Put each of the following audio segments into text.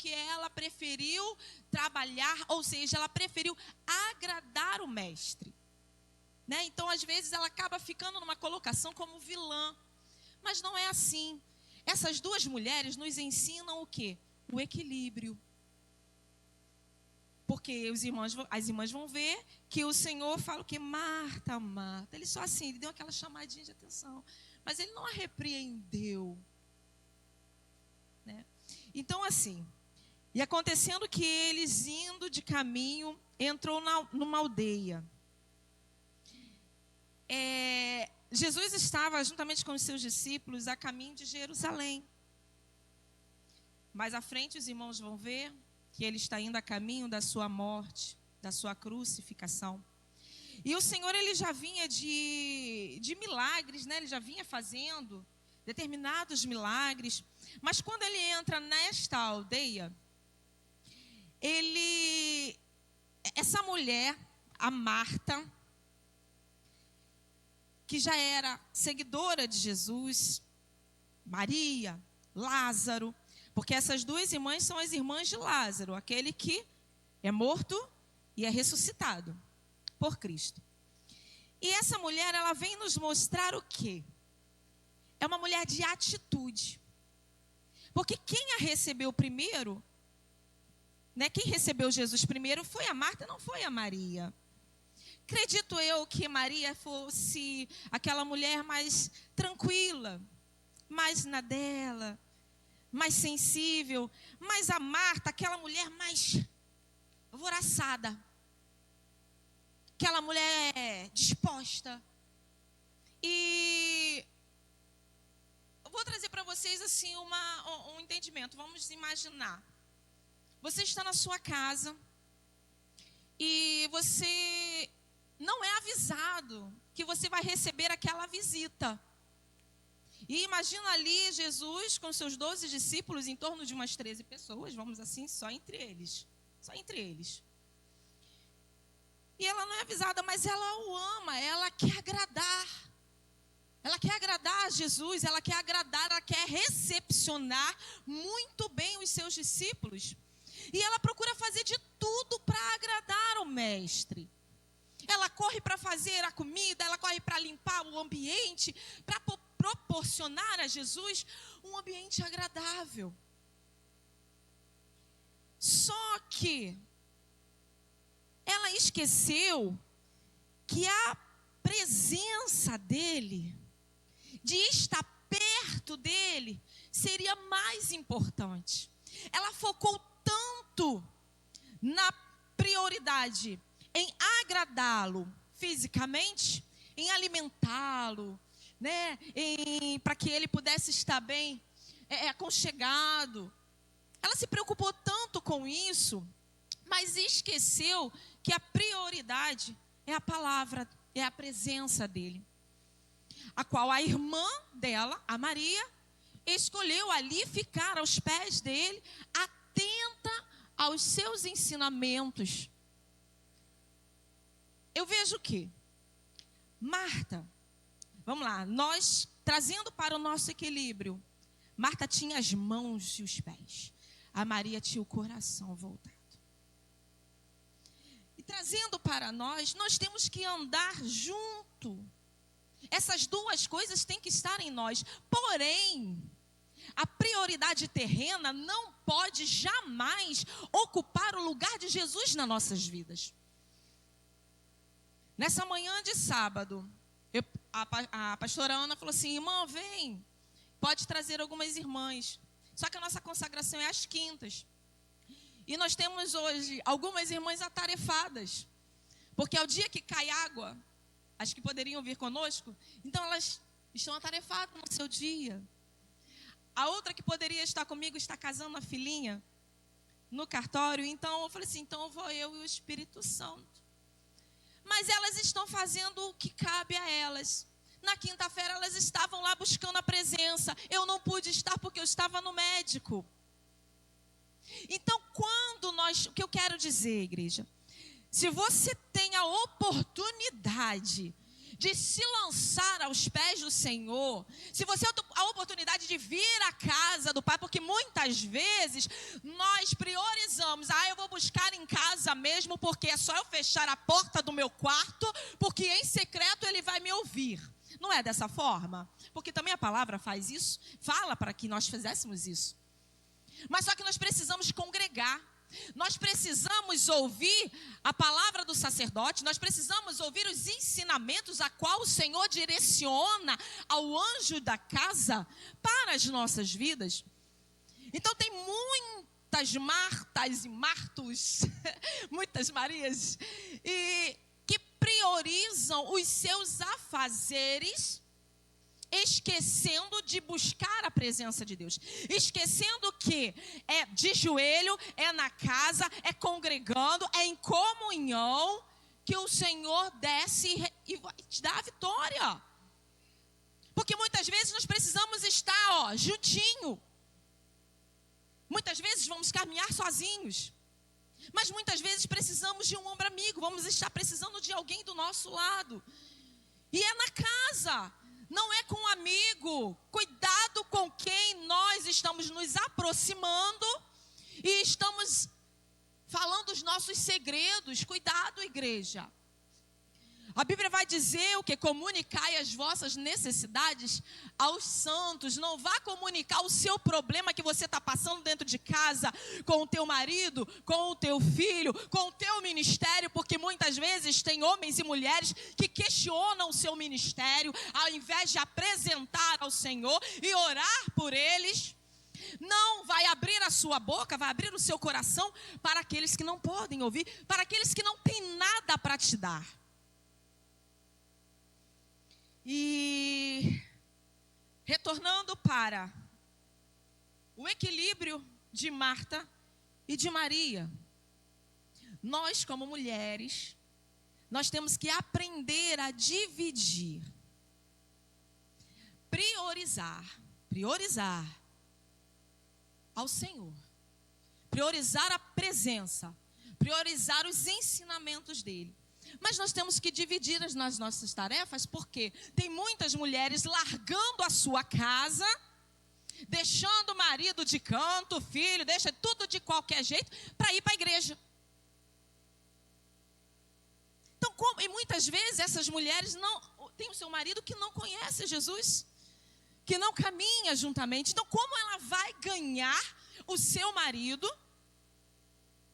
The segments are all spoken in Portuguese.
porque ela preferiu trabalhar, ou seja, ela preferiu agradar o mestre. Né? Então, às vezes, ela acaba ficando numa colocação como vilã. Mas não é assim. Essas duas mulheres nos ensinam o quê? O equilíbrio. Porque as irmãs vão ver que o Senhor fala o quê? Marta, Marta. Ele só assim, ele deu aquela chamadinha de atenção. Mas ele não a repreendeu. Né? Então, assim, e acontecendo que eles, indo de caminho, entrou numa aldeia. Jesus estava, juntamente com os seus discípulos, a caminho de Jerusalém. Mais à frente, os irmãos vão ver que ele está indo a caminho da sua morte, da sua crucificação. E o Senhor, ele já vinha de milagres, né? Ele já vinha fazendo determinados milagres. Mas quando ele entra nesta aldeia, essa mulher, a Marta, que já era seguidora de Jesus, Maria, Lázaro, porque essas duas irmãs são as irmãs de Lázaro, aquele que é morto e é ressuscitado por Cristo. E essa mulher, ela vem nos mostrar o quê? É uma mulher de atitude. Porque quem a recebeu primeiro, né, quem recebeu Jesus primeiro foi a Marta, não foi a Maria. Acredito eu que Maria fosse aquela mulher mais tranquila, mais na dela, mais sensível. Mas a Marta, aquela mulher mais alvoroçada, aquela mulher disposta. E eu vou trazer para vocês assim um entendimento. Vamos imaginar. Você está na sua casa e você não é avisado que você vai receber aquela visita. E imagina ali Jesus com seus 12 discípulos, em torno de umas 13 pessoas, vamos assim, só entre eles. Só entre eles. E ela não é avisada, mas ela o ama, ela quer agradar. Ela quer agradar a Jesus, ela quer agradar, ela quer recepcionar muito bem os seus discípulos. E ela procura fazer de tudo para agradar o mestre. Ela corre para fazer a comida, ela corre para limpar o ambiente, para proporcionar a Jesus um ambiente agradável. Só que ela esqueceu que a presença dele, de estar perto dele, seria mais importante. Ela focou tanto na prioridade em agradá-lo fisicamente, em alimentá-lo, né? Para que ele pudesse estar bem aconchegado. Ela se preocupou tanto com isso, mas esqueceu que a prioridade é a palavra, é a presença dele. A qual a irmã dela, a Maria, escolheu ali ficar aos pés dele, atenta aos seus ensinamentos. Eu vejo que Marta, vamos lá, nós trazendo para o nosso equilíbrio, Marta tinha as mãos e os pés, a Maria tinha o coração voltado. E trazendo para nós temos que andar junto. Essas duas coisas têm que estar em nós. Porém, a prioridade terrena não pode jamais ocupar o lugar de Jesus nas nossas vidas. Nessa manhã de sábado, a pastora Ana falou assim: irmã, vem, pode trazer algumas irmãs. Só que a nossa consagração é às quintas. E nós temos hoje algumas irmãs atarefadas. Porque ao dia que cai água, as que poderiam vir conosco, então elas estão atarefadas no seu dia. A outra que poderia estar comigo está casando a filhinha no cartório. Então eu falei assim, então vou eu e o Espírito Santo. Mas elas estão fazendo o que cabe a elas. Na quinta-feira elas estavam lá buscando a presença. Eu não pude estar porque eu estava no médico. Então o que eu quero dizer, igreja? Se você tem a oportunidade de se lançar aos pés do Senhor, se você tem a oportunidade de vir à casa do Pai, porque muitas vezes nós priorizamos, eu vou buscar em casa mesmo, porque é só eu fechar a porta do meu quarto, porque em secreto Ele vai me ouvir. Não é dessa forma? Porque também a palavra faz isso, fala para que nós fizéssemos isso. Mas só que nós precisamos congregar. Nós precisamos ouvir a palavra do sacerdote, nós precisamos ouvir os ensinamentos a qual o Senhor direciona ao anjo da casa para as nossas vidas. Então tem muitas Martas e Martos, muitas Marias, e que priorizam os seus afazeres, esquecendo de buscar a presença de Deus, esquecendo que é de joelho, é na casa, é congregando, é em comunhão que o Senhor desce e vai te dar a vitória. Porque muitas vezes nós precisamos estar juntinho. Muitas vezes vamos caminhar sozinhos, mas muitas vezes precisamos de um ombro amigo, vamos estar precisando de alguém do nosso lado. E é na casa, não é com um amigo. Cuidado com quem nós estamos nos aproximando e estamos falando os nossos segredos. Cuidado, igreja. A Bíblia vai dizer o que? Comunicai as vossas necessidades aos santos. Não vá comunicar o seu problema que você está passando dentro de casa com o teu marido, com o teu filho, com o teu ministério, porque muitas vezes tem homens e mulheres que questionam o seu ministério, ao invés de apresentar ao Senhor e orar por eles. Não vai abrir a sua boca, vai abrir o seu coração para aqueles que não podem ouvir, para aqueles que não têm nada para te dar. E retornando para o equilíbrio de Marta e de Maria, nós como mulheres, nós temos que aprender a dividir, priorizar ao Senhor, priorizar a presença, priorizar os ensinamentos dEle. Mas nós temos que dividir nas nossas tarefas, porque tem muitas mulheres largando a sua casa, deixando o marido de canto, o filho, deixa tudo de qualquer jeito para ir para a igreja. Então, e muitas vezes essas mulheres não têm o seu marido que não conhece Jesus, que não caminha juntamente. Então, como ela vai ganhar o seu marido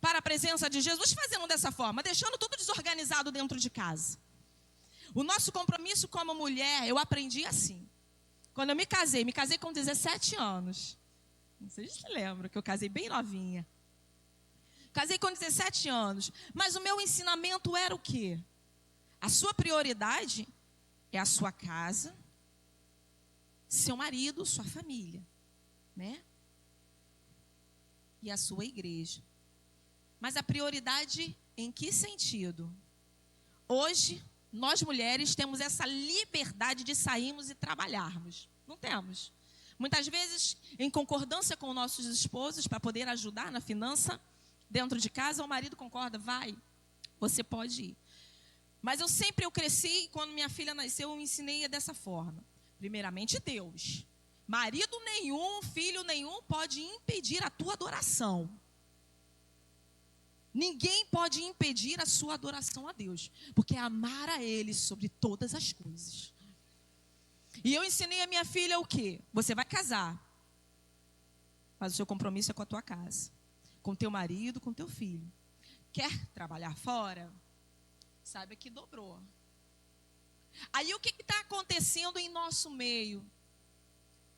para a presença de Jesus fazendo dessa forma, deixando tudo desorganizado dentro de casa? O nosso compromisso como mulher, eu aprendi assim. Quando eu me casei com 17 anos. Não sei se você lembra, que eu casei bem novinha. Casei com 17 anos. Mas o meu ensinamento era o quê? A sua prioridade é a sua casa, seu marido, sua família, né? E a sua igreja. Mas a prioridade em que sentido? Hoje, nós mulheres temos essa liberdade de sairmos e trabalharmos. Não temos. Muitas vezes, em concordância com nossos esposos, para poder ajudar na finança, dentro de casa, o marido concorda, vai, você pode ir. Mas eu cresci, quando minha filha nasceu, eu ensinei dessa forma. Primeiramente, Deus. Marido nenhum, filho nenhum pode impedir a tua adoração. Ninguém pode impedir a sua adoração a Deus, porque é amar a Ele sobre todas as coisas. E eu ensinei a minha filha o quê? Você vai casar, mas o seu compromisso é com a tua casa, com teu marido, com teu filho. Quer trabalhar fora? Saiba que dobrou. Aí o que está acontecendo em nosso meio?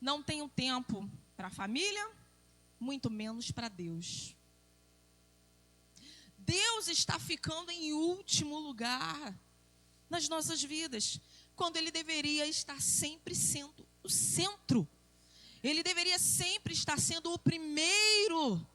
Não tenho tempo para a família, muito menos para Deus. Deus está ficando em último lugar nas nossas vidas, quando Ele deveria estar sempre sendo o centro. Ele deveria sempre estar sendo o primeiro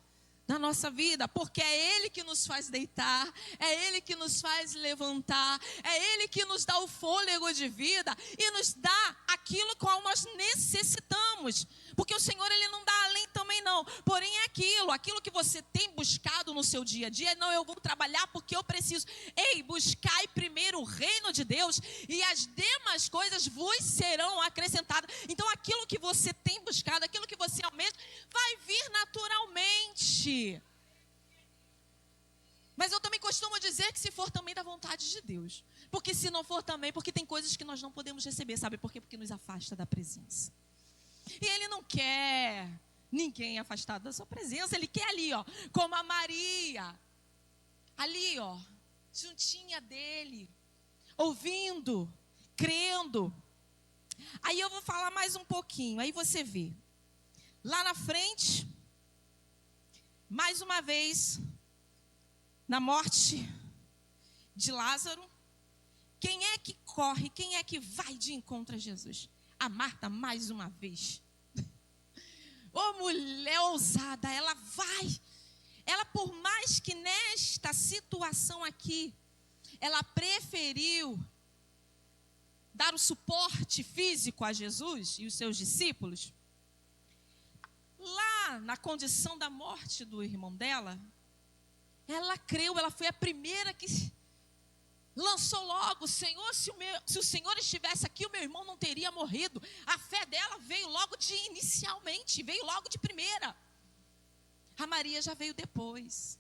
na nossa vida, porque é Ele que nos faz deitar, é Ele que nos faz levantar, é Ele que nos dá o fôlego de vida e nos dá aquilo qual nós necessitamos. precisamos, porque o Senhor, Ele não dá além também não. Porém é aquilo que você tem buscado no seu dia a dia, não, eu vou trabalhar porque eu preciso. Ei, buscai primeiro o reino de Deus e as demais coisas vos serão acrescentadas. Então aquilo que você tem buscado, aquilo que você almeja, vai vir naturalmente. Mas eu também costumo dizer que se for também da vontade de Deus. Porque se não for também, porque tem coisas que nós não podemos receber, sabe por quê? Porque nos afasta da presença. E Ele não quer ninguém afastado da sua presença. Ele quer ali, ó, como a Maria. Ali, ó, juntinha dele. Ouvindo, crendo. Aí eu vou falar mais um pouquinho, aí você vê. Lá na frente, mais uma vez, na morte de Lázaro, quem é que corre, quem é que vai de encontro a Jesus? A Marta, mais uma vez. Ô mulher ousada, ela vai. Ela, por mais que nesta situação aqui, ela preferiu dar o suporte físico a Jesus e os seus discípulos. Lá na condição da morte do irmão dela, ela creu, ela foi a primeira que lançou logo: Senhor, se o Senhor estivesse aqui, o meu irmão não teria morrido. A fé dela veio logo inicialmente, veio logo de primeira. A Maria já veio depois.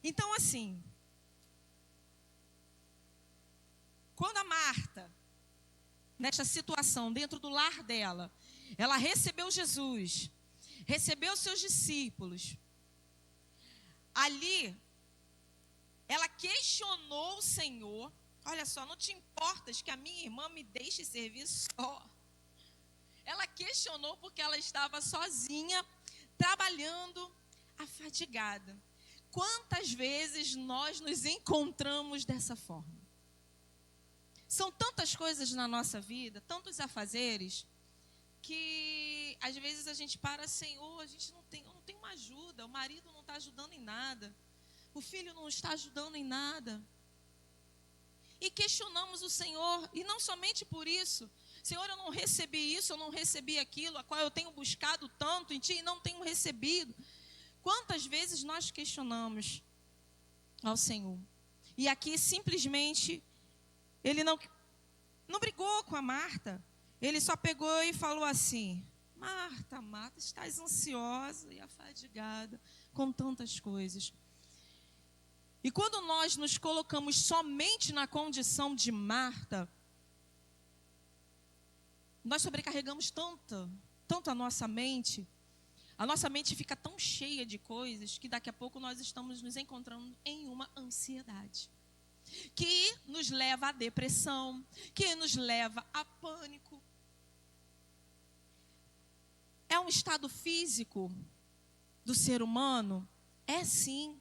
Então assim, quando a Marta, nesta situação, dentro do lar dela, ela recebeu Jesus, recebeu seus discípulos, ali, ela questionou o Senhor. Olha só, não te importas que a minha irmã me deixe servir só? Ela questionou porque ela estava sozinha, trabalhando, afadigada. Quantas vezes nós nos encontramos dessa forma? São tantas coisas na nossa vida, tantos afazeres, que às vezes a gente para: Senhor, eu não tenho uma ajuda, o marido não está ajudando em nada, o filho não está ajudando em nada. E questionamos o Senhor, e não somente por isso: Senhor, eu não recebi isso, eu não recebi aquilo, a qual eu tenho buscado tanto em Ti e não tenho recebido. Quantas vezes nós questionamos ao Senhor? E aqui simplesmente, Ele não brigou com a Marta. Ele só pegou e falou assim: Marta, Marta, estás ansiosa e afadigada com tantas coisas. E quando nós nos colocamos somente na condição de Marta, nós sobrecarregamos tanto a nossa mente fica tão cheia de coisas, que daqui a pouco nós estamos nos encontrando em uma ansiedade, que nos leva à depressão, que nos leva a pânico. É um estado físico do ser humano? É sim,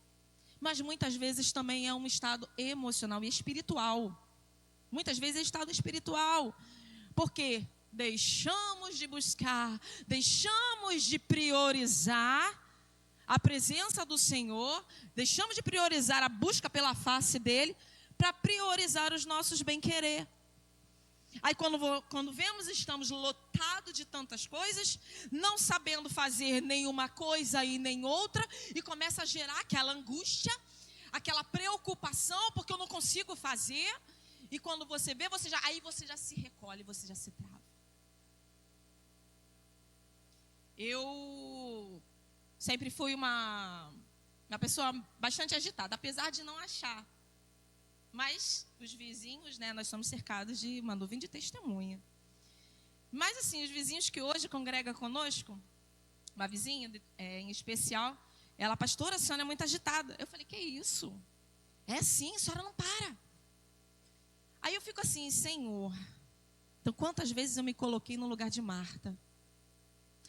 mas muitas vezes também é um estado emocional e espiritual. Muitas vezes é estado espiritual, porque deixamos de buscar, deixamos de priorizar a presença do Senhor, deixamos de priorizar a busca pela face dEle, para priorizar os nossos bem-querer. Aí quando vemos, estamos lotados de tantas coisas, não sabendo fazer nenhuma coisa e nem outra, e começa a gerar aquela angústia, aquela preocupação, porque eu não consigo fazer. E quando você vê, você já se recolhe, você já se trava. Eu sempre fui uma pessoa bastante agitada, apesar de não achar. Mas os vizinhos, né, nós somos cercados de uma nuvem de testemunha. Mas assim, os vizinhos que hoje congregam conosco, uma vizinha em especial, ela: pastora, a senhora é muito agitada. Eu falei: que isso? É sim, a senhora não para. Aí eu fico assim: Senhor, então quantas vezes eu me coloquei no lugar de Marta?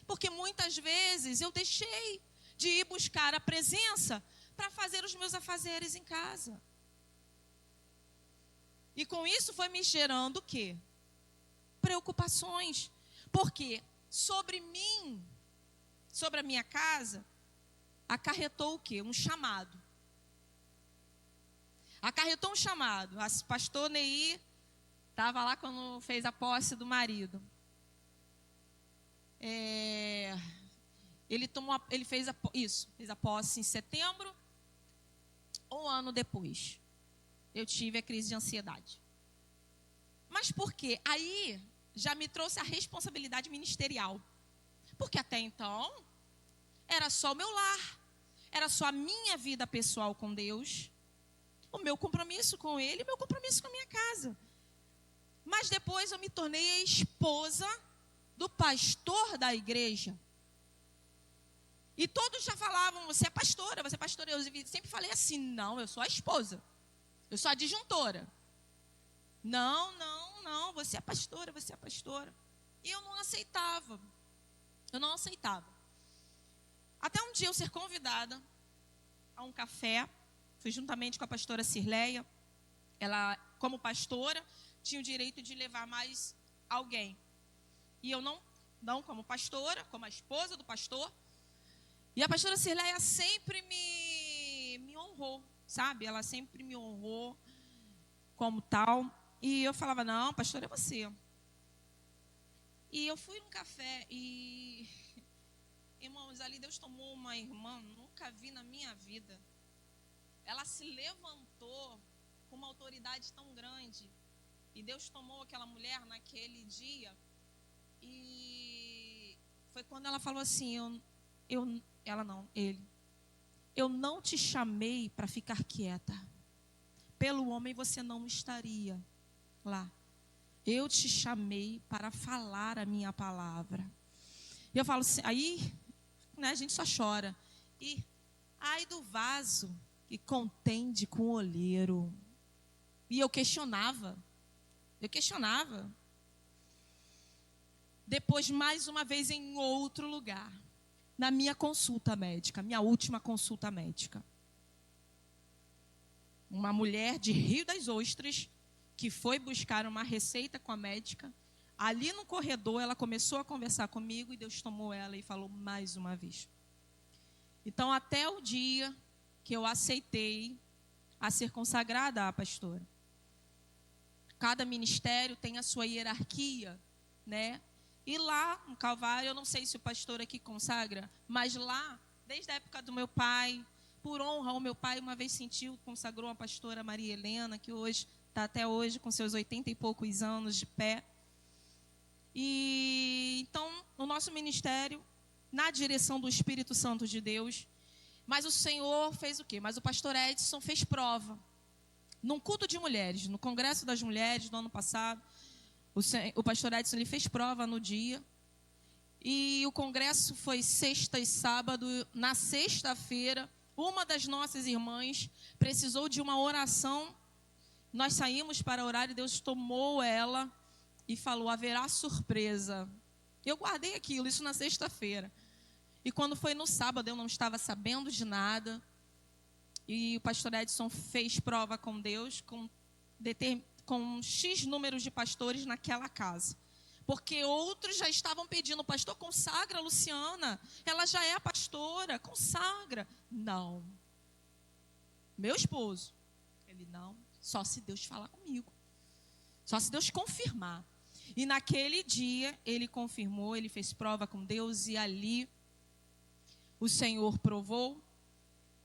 Porque muitas vezes eu deixei de ir buscar a presença para fazer os meus afazeres em casa. E com isso foi me gerando o quê? Preocupações. Porque sobre mim, sobre a minha casa, acarretou o quê? Um chamado. Acarretou um chamado. O pastor Neir estava lá quando fez a posse do marido. Ele fez a posse em setembro. Um ano depois, eu tive a crise de ansiedade. Mas por quê? Aí já me trouxe a responsabilidade ministerial. Porque até então, era só o meu lar, era só a minha vida pessoal com Deus, o meu compromisso com Ele, o meu compromisso com a minha casa. Mas depois eu me tornei a esposa do pastor da igreja. E todos já falavam, você é pastora, você é pastora. Eu sempre falei assim, não, eu sou a esposa, eu sou a adjuntora. Não, você é pastora, você é pastora. E eu não aceitava. Até um dia eu ser convidada a um café, fui juntamente com a pastora Cirleia. Ela, como pastora, tinha o direito de levar mais alguém. E eu não como pastora, como a esposa do pastor. E a pastora Cirleia sempre me honrou, sabe? Ela sempre me honrou como tal. E eu falava, não, pastor, é você. E eu fui num café e, irmãos, ali Deus tomou uma irmã, nunca vi na minha vida. Ela se levantou com uma autoridade tão grande. E Deus tomou aquela mulher naquele dia. E foi quando ela falou assim, ele. Eu não te chamei para ficar quieta. Pelo homem você não estaria lá. Eu te chamei para falar a minha palavra. E eu falo assim, aí, né, a gente só chora. E ai do vaso que contende com o olheiro. E eu questionava. Depois, mais uma vez, em outro lugar, na minha consulta médica, minha última consulta médica. Uma mulher de Rio das Ostras, que foi buscar uma receita com a médica. Ali no corredor, ela começou a conversar comigo e Deus tomou ela e falou mais uma vez. Então, até o dia que eu aceitei a ser consagrada à pastora. Cada ministério tem a sua hierarquia, né? E lá no Calvário, eu não sei se o pastor aqui consagra, mas lá, desde a época do meu pai, por honra ao meu pai, uma vez consagrou a pastora Maria Helena, que hoje está até hoje com seus 80 e poucos anos de pé. E então, no nosso ministério, na direção do Espírito Santo de Deus, mas o Senhor fez o quê? Mas o pastor Edson fez prova. Num culto de mulheres, no Congresso das Mulheres do ano passado, o pastor Edson ele fez prova no dia. E o congresso foi sexta e sábado. Na sexta-feira, uma das nossas irmãs precisou de uma oração. Nós saímos para orar e Deus tomou ela e falou, haverá surpresa. Eu guardei aquilo, isso na sexta-feira. E quando foi no sábado, eu não estava sabendo de nada. E o pastor Edson fez prova com Deus, com X números de pastores naquela casa. Porque outros já estavam pedindo, pastor, consagra a Luciana. Ela já é a pastora, consagra. Não. Meu esposo, ele não, só se Deus falar comigo. Só se Deus confirmar. E naquele dia, ele confirmou, ele fez prova com Deus e ali o Senhor provou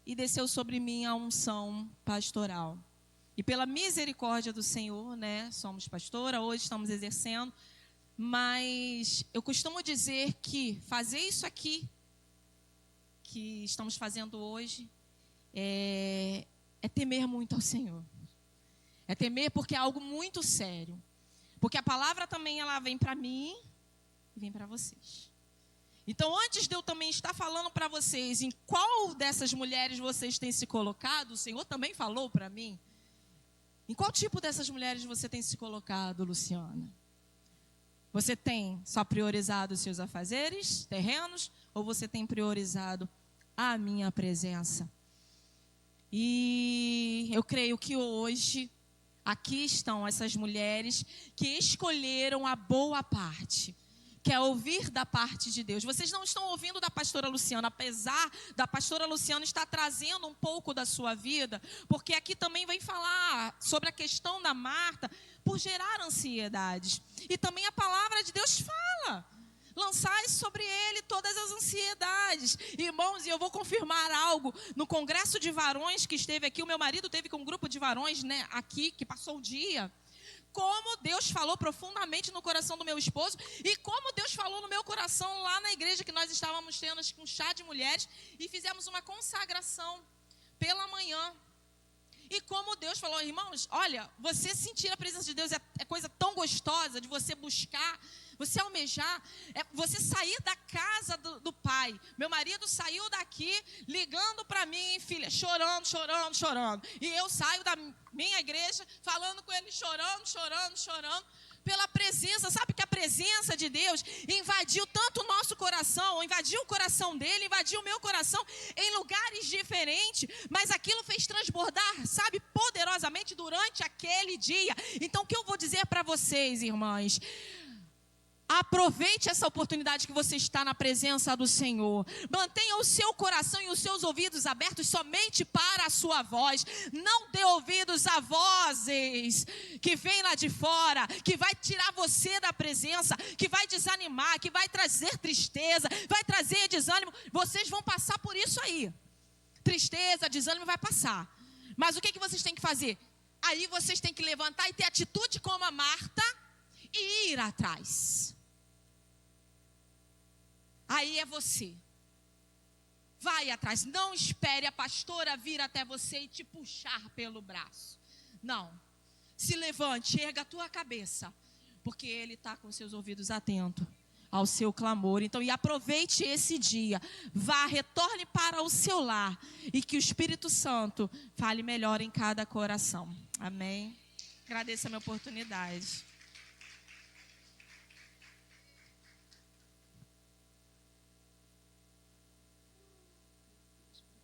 e desceu sobre mim a unção pastoral. E pela misericórdia do Senhor, né, somos pastora, hoje estamos exercendo, mas eu costumo dizer que fazer isso aqui, que estamos fazendo hoje, é temer muito ao Senhor. É temer porque é algo muito sério. Porque a palavra também ela vem para mim e vem para vocês. Então, antes de eu também estar falando para vocês em qual dessas mulheres vocês têm se colocado, o Senhor também falou para mim. Em qual tipo dessas mulheres você tem se colocado, Luciana? Você tem só priorizado os seus afazeres terrenos ou você tem priorizado a minha presença? E eu creio que hoje aqui estão essas mulheres que escolheram a boa parte, que é ouvir da parte de Deus. Vocês não estão ouvindo da pastora Luciana, apesar da pastora Luciana estar trazendo um pouco da sua vida, porque aqui também vem falar sobre a questão da Marta, por gerar ansiedades. E também a palavra de Deus fala. Lançai sobre ele todas as ansiedades. Irmãos, e eu vou confirmar algo. No congresso de varões que esteve aqui, o meu marido teve com um grupo de varões, né, aqui, que passou o dia. Como Deus falou profundamente no coração do meu esposo. E como Deus falou no meu coração lá na igreja que nós estávamos tendo um chá de mulheres. E fizemos uma consagração pela manhã. E como Deus falou, irmãos, olha, você sentir a presença de Deus é coisa tão gostosa de você buscar, você almejar, você sair da casa do Pai. Meu marido saiu daqui ligando para mim, filha, chorando, chorando, chorando. E eu saio da minha igreja falando com ele, chorando, chorando, chorando. Pela presença, sabe que a presença de Deus invadiu tanto o nosso coração, invadiu o coração dele, invadiu o meu coração em lugares diferentes, mas aquilo fez transbordar, sabe, poderosamente durante aquele dia. Então o que eu vou dizer para vocês, irmãs? Aproveite essa oportunidade que você está na presença do Senhor. Mantenha o seu coração e os seus ouvidos abertos somente para a sua voz. Não dê ouvidos a vozes que vêm lá de fora, que vai tirar você da presença, que vai desanimar, que vai trazer tristeza, vai trazer desânimo. Vocês vão passar por isso aí. Tristeza, desânimo vai passar. Mas o que vocês têm que fazer? Aí vocês têm que levantar e ter atitude como a Marta e ir atrás. Aí é você. Vai atrás. Não espere a pastora vir até você e te puxar pelo braço. Não. Se levante, erga a tua cabeça. Porque Ele está com seus ouvidos atentos ao seu clamor. Então, e aproveite esse dia. Vá, retorne para o seu lar. E que o Espírito Santo fale melhor em cada coração. Amém. Agradeço a minha oportunidade.